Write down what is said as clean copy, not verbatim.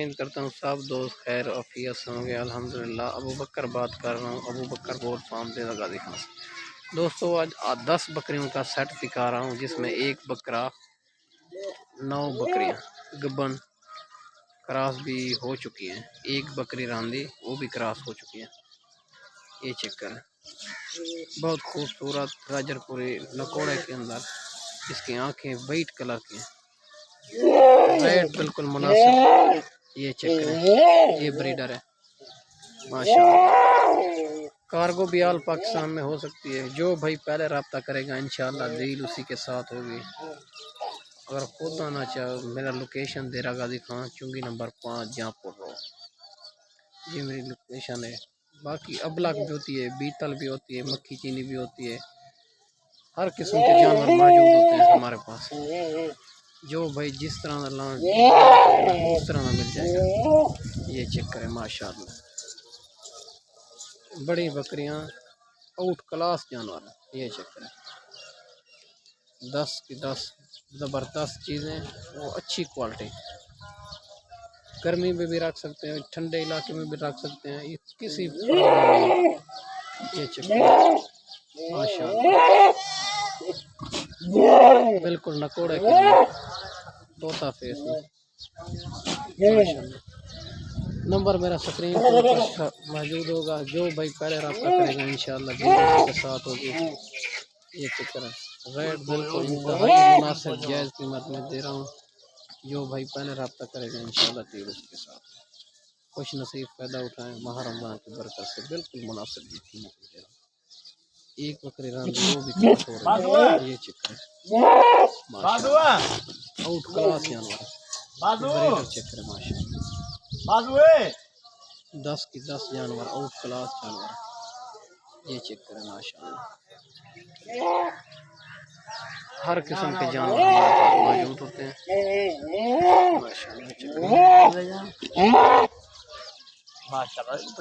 उम्मीद करता हूँ सब दोस्त खैर आफियत से होंगे। अल्हम्दुलिल्लाह। अबू बकर बात कर रहा हूँ, अबू बकर गोल्ड फार्म दे लगा दिखा। दोस्तों आज 10 बकरियों का सेट दिखा रहा हूँ, जिसमें एक बकरा 9 बकरियाँ गब्बन क्रॉस भी हो चुकी हैं। एक बकरी रांदी वो भी क्रॉस हो चुकी है। ये चेक करें, बहुत खूबसूरत गाजरपुरी नकोड़े के अंदर इसकी आंखें वाइट कलर की हैं, रेट बिल्कुल मुनासिब। ये चेक करें, ये ब्रीडर है माशाल्लाह। कार्गो भी आल पाकिस्तान में हो सकती है। जो भाई पहले रब्ता करेगा इंशाल्लाह डील उसी के साथ होगी। अगर खुद आना चाहो मेरा लोकेशन देरा गाजी खान चुंगी नंबर 5 जहाँपुर रो, ये मेरी लोकेशन है। बाकी अबलग भी होती है, बीतल भी होती है, मक्खी चीनी भी होती है, हर किस्म के जानवर मौजूद होते हैं हमारे पास। जो भाई जिस तरह का लान उस तरह का मिल जाएगा। ये चेक करें माशाल्लाह, बड़ी बकरियां आउट क्लास जानवर है। ये चेक करें, 10 की 10 ज़बरदस्त चीज़ें, वो अच्छी क्वालिटी। गर्मी में भी रख सकते हैं, ठंडे इलाके में भी रख सकते हैं, ये किसी प्रॉब्लम नहीं। ये चेक करें माशाल्लाह, बिल्कुल नकोड़े के तोता फेस में माशाल्लाह। नंबर मेरा स्क्रीन पर मौजूद होगा। जो भाई पहले रब्ता करेगा इंशाल्लाह के साथ होगी। ये चेक करें, रेट बिल्कुल इंतहाई मुनासिब जायज़ कीमत में दे रहा हूँ। जो भाई पहले रब्ता करेगा इंशाल्लाह डील उसके साथ। खुश नसीब फ़ायदा उठाएँ माह रमज़ान की बरकत से, बिल्कुल मुनासिब कीमत में दे रहा हूँ। एक बकरी रांदी वो भी क्रॉस हो रही है। ये चेक करें माशाल्लाह, आउट क्लास जानवर। चेक करें माशाल्लाह, 10 की 10 जानवर, आउट क्लास जानवर। ये चेक करें माशाल्लाह, हर किस्म के जानवर हमारे पास मौजूद होते हैं माशाल्लाह। माशाल्लाह।